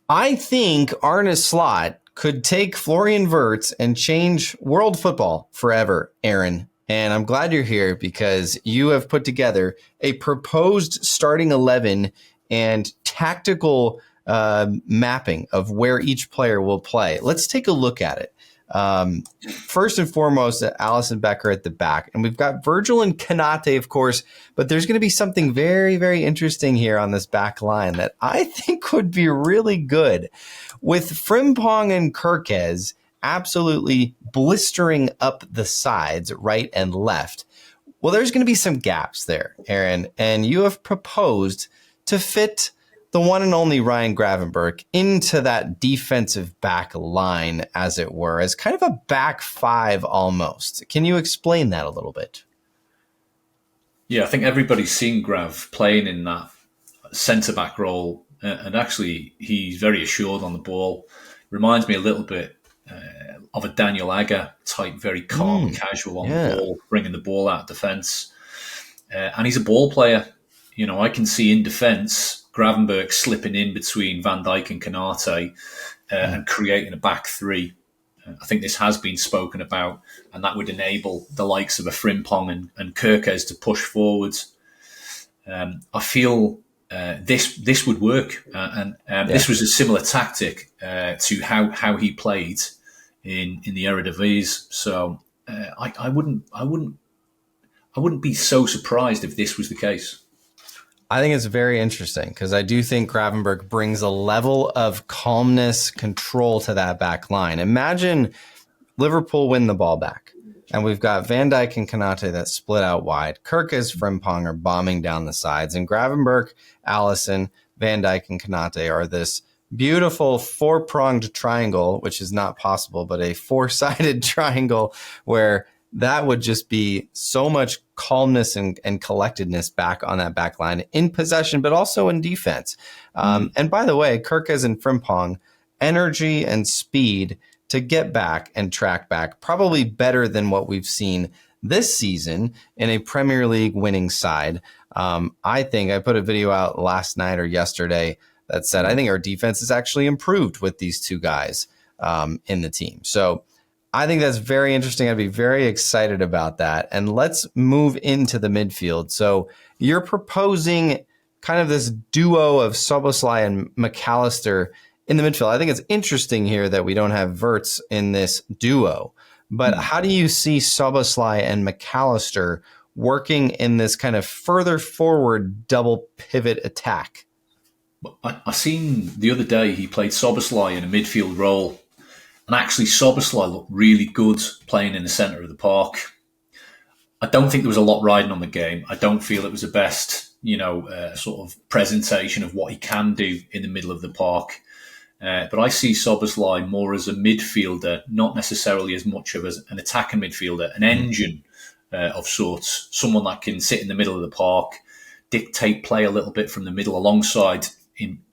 I think Arneslot could take Florian Wirtz and change world football forever, Aaron. And I'm glad you're here because you have put together a proposed starting 11 and tactical mapping of where each player will play. Let's take a look at it. First and foremost, Alisson Becker at the back. And we've got Virgil and Konate, of course, but there's going to be something very, very interesting here on this back line that I think would be really good. With Frimpong and Kirkez absolutely blistering up the sides, right and left. Well, there's going to be some gaps there, Aaron, and you have proposed to fit the one and only Ryan Gravenberch into that defensive back line, as it were, as kind of a back five almost. Can you explain that a little bit? Yeah, I think everybody's seen Grav playing in that centre-back role, and actually he's very assured on the ball. Reminds me a little bit of a Daniel Agger type, very calm, casual on the ball, bringing the ball out of defence. And he's a ball player. You know, I can see in defence Gravenberch slipping in between Van Dijk and Konate and creating a back three. I think this has been spoken about, and that would enable the likes of a Frimpong and Kirkez to push forwards. I feel this would work, and this was a similar tactic to how he played in the Eredivisie. So I wouldn't be so surprised if this was the case. I think it's very interesting because I do think Gravenberch brings a level of calmness, control to that back line. Imagine Liverpool win the ball back, and we've got Van Dijk and Konate that split out wide. Kirkez, Frimpong are bombing down the sides, and Gravenberch, Alisson, Van Dijk, and Konate are this beautiful four-pronged triangle, which is not possible, but a four-sided triangle where that would just be so much calmness and collectedness back on that back line in possession, but also in defense. And by the way, Kirkez and Frimpong, energy and speed to get back and track back, probably better than what we've seen this season in a Premier League winning side. I think I put a video out last night or yesterday that said, I think our defense is actually improved with these two guys in the team. So I think that's very interesting. I'd be very excited about that. And let's move into the midfield. So you're proposing kind of this duo of Szoboszlai and McAllister in the midfield. I think it's interesting here that we don't have Wirtz in this duo. But how do you see Szoboszlai and McAllister working in this kind of further forward double pivot attack? I seen the other day he played Szoboszlai in a midfield role. And actually, Szoboszlai looked really good playing in the centre of the park. I don't think there was a lot riding on the game. I don't feel it was the best, sort of presentation of what he can do in the middle of the park. But I see Szoboszlai more as a midfielder, not necessarily as much of an attacking midfielder, an engine of sorts, someone that can sit in the middle of the park, dictate play a little bit from the middle alongside,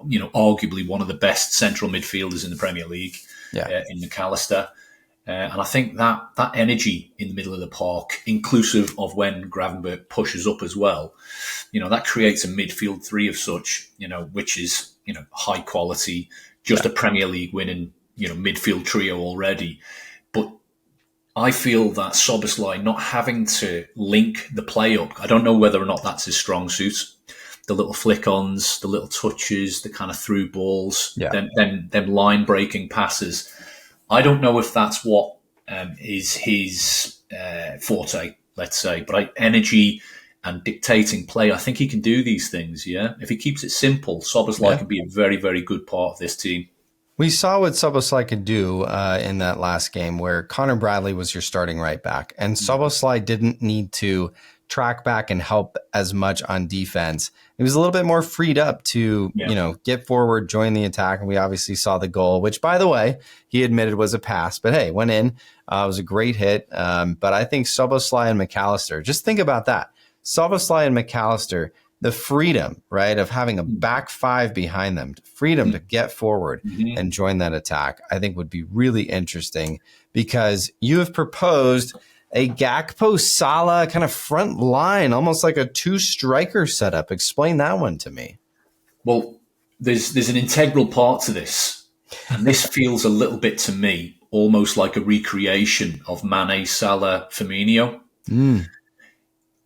arguably one of the best central midfielders in the Premier League. In McAllister. And I think that energy in the middle of the park, inclusive of when Gravenberch pushes up as well, that creates a midfield three of such, which is, high quality, just a Premier League winning, midfield trio already. But I feel that Szoboszlai not having to link the play up, I don't know whether or not that's his strong suit. The little flick-ons, the little touches, the kind of through balls, them line-breaking passes. I don't know if that's what is his forte, let's say. But energy and dictating play, I think he can do these things, yeah? If he keeps it simple, Szoboszlai can be a very, very good part of this team. We saw what Szoboszlai could do in that last game where Connor Bradley was your starting right back. And Szoboszlai didn't need to track back and help as much on defense. It was a little bit more freed up to, get forward, join the attack. And we obviously saw the goal, which, by the way, he admitted was a pass. But hey, went in. It was a great hit. But I think Szoboszlai and McAllister, just think about that. Szoboszlai and McAllister, the freedom, right, of having a back five behind them, freedom to get forward and join that attack, I think would be really interesting because you have proposed a Gakpo Salah kind of front line, almost like a two striker setup. Explain that one to me. Well, there's an integral part to this, and this feels a little bit to me almost like a recreation of Mane, Salah, Firmino.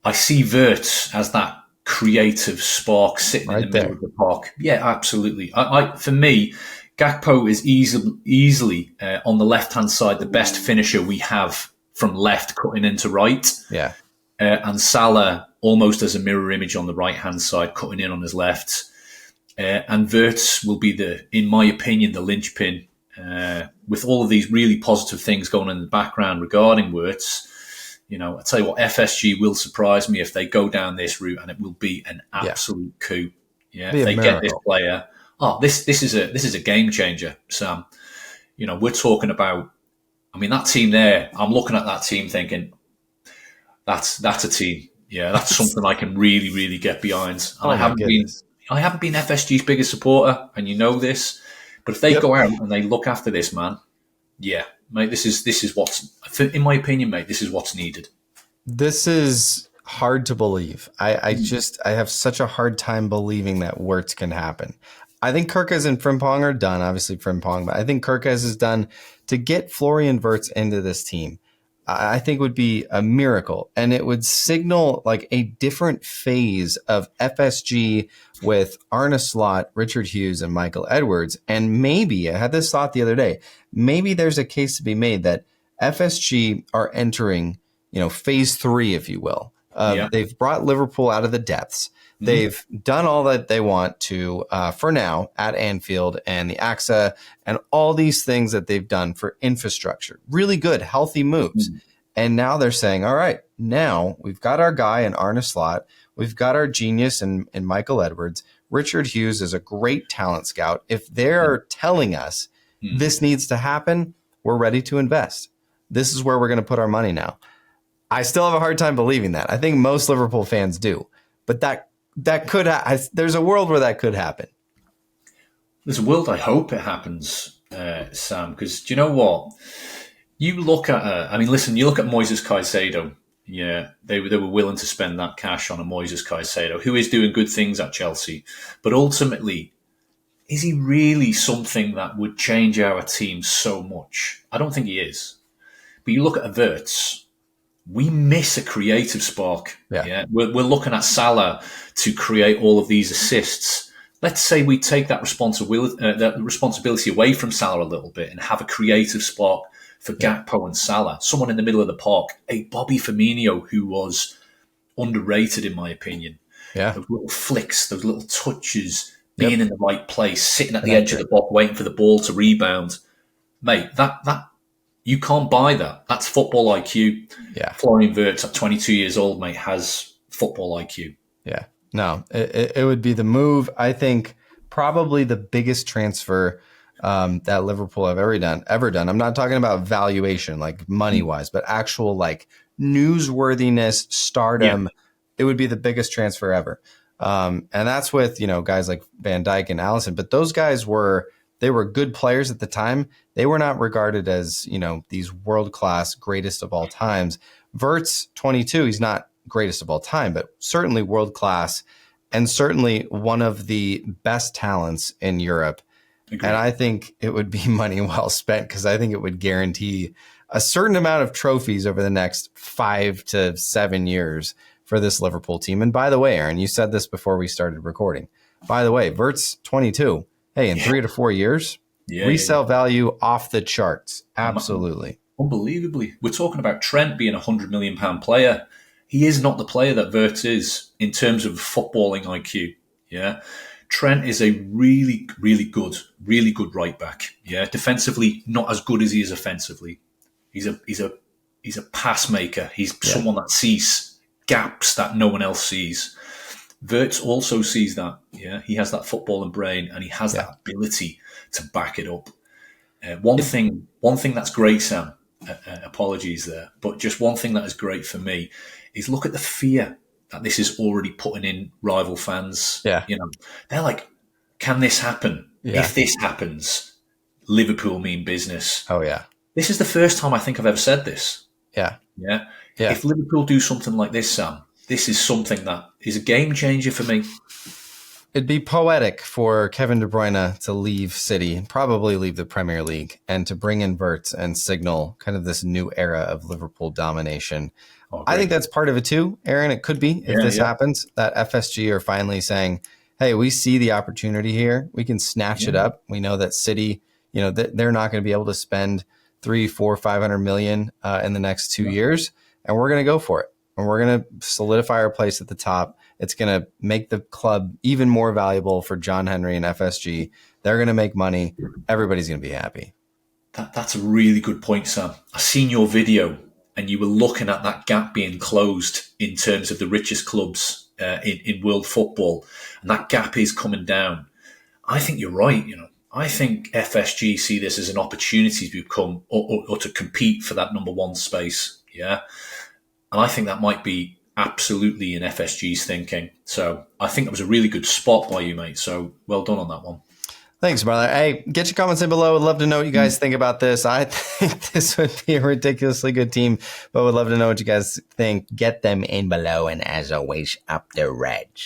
I see Wirtz as that creative spark sitting in the middle of the park. Yeah, absolutely. For me, Gakpo is easily on the left-hand side the best finisher we have from left cutting into right. Yeah. And Salah almost as a mirror image on the right-hand side cutting in on his left. And Wirtz will be in my opinion, the linchpin with all of these really positive things going on in the background regarding Wirtz. You know, I tell you what, FSG will surprise me if they go down this route, and it will be an absolute coup. Yeah, if they get this player. Oh, this is a game changer, Sam. You know, we're talking about. I mean, that team there. I'm looking at that team thinking, that's a team. Yeah, that's something I can really, really get behind. And I haven't been FSG's biggest supporter, and you know this. But if they go out and they look after this man, yeah, mate, this is what's, in my opinion, mate, this is what's needed. This is hard to believe. I have such a hard time believing that Wirtz can happen. I think Kerkez and Frimpong are done, obviously Frimpong, but I think Kerkez is done. To get Florian Wirtz into this team, I think would be a miracle, and it would signal like a different phase of FSG with Arneslot, Richard Hughes, and Michael Edwards. And maybe, I had this thought the other day, maybe there's a case to be made that FSG are entering, phase 3, if you will. They've brought Liverpool out of the depths. They've done all that they want to, for now, at Anfield and the xA and all these things that they've done for infrastructure. Really good, healthy moves. And now they're saying, all right, now we've got our guy in Arne Slot. We've got our genius in Michael Edwards. Richard Hughes is a great talent scout. If they're telling us this needs to happen, we're ready to invest. This is where we're going to put our money now. I still have a hard time believing that. I think most Liverpool fans do. But that could there's a world where that could happen. There's a world I hope it happens, Sam, because do you know what? You look at, you look at Moises Caicedo. Yeah, they were willing to spend that cash on a Moises Caicedo, who is doing good things at Chelsea. But ultimately, is he really something that would change our team so much? I don't think he is. But you look at Wirtz, we miss a creative spark. Yeah. We're looking at Salah to create all of these assists. Let's say we take that responsibility away from Salah a little bit and have a creative spark for Gakpo and Salah, someone in the middle of the park, a Bobby Firmino who was underrated in my opinion. Yeah. Those little flicks, those little touches, being in the right place, sitting at the edge of the box, waiting for the ball to rebound. Mate, that you can't buy that. That's football IQ. Yeah. Florian Wirtz at 22 years old, mate, has football IQ. Yeah. No, it would be the move. I think probably the biggest transfer that Liverpool have ever done. I'm not talking about valuation, like money wise, but actual like newsworthiness, stardom. Yeah. It would be the biggest transfer ever. And that's with, guys like Van Dijk and Alisson, but those guys were good players at the time. They were not regarded as, these world-class greatest of all times. Wirtz, 22, he's not greatest of all time, but certainly world-class and certainly one of the best talents in Europe. Agreed. And I think it would be money well spent because I think it would guarantee a certain amount of trophies over the next 5 to 7 years for this Liverpool team. And by the way, Aaron, you said this before we started recording. By the way, Wirtz, 22. Hey, in 3 to 4 years, resale value off the charts. Absolutely. Unbelievably. We're talking about Trent being a £100 million player. He is not the player that Wirtz is in terms of footballing IQ. Yeah. Trent is a really, really good right back. Yeah. Defensively, not as good as he is offensively. He's a pass maker. He's someone that sees gaps that no one else sees. Wirtz also sees that. Yeah, he has that footballing brain and he has that ability to back it up. One thing that's great, Sam. Apologies there, but just one thing that is great for me is look at the fear that this is already putting in rival fans. Yeah, they're like, "Can this happen? Yeah. If this happens, Liverpool mean business." Oh yeah, this is the first time I think I've ever said this. Yeah. If Liverpool do something like this, Sam, this is something that is a game changer for me. It'd be poetic for Kevin De Bruyne to leave City, probably leave the Premier League, and to bring in Wirtz and signal kind of this new era of Liverpool domination. I think that's part of it too, Aaron. It could be, if this happens, that FSG are finally saying, hey, we see the opportunity here. We can snatch it up. We know that City, they're not going to be able to spend 300, 400, 500 million in the next 2 years. And we're going to go for it. And we're going to solidify our place at the top. It's going to make the club even more valuable for John Henry and FSG. They're going to make money. Everybody's going to be happy. That's a really good point, Sam. I seen your video and you were looking at that gap being closed in terms of the richest clubs in world football. And that gap is coming down. I think you're right. I think FSG see this as an opportunity to become or to compete for that number one space. Yeah. And I think that might be absolutely in FSG's thinking. So I think it was a really good spot by you, mate. So well done on that one. Thanks, brother. Hey, get your comments in below. Would love to know what you guys think about this. I think this would be a ridiculously good team, but would love to know what you guys think. Get them in below. And as always, up the reg.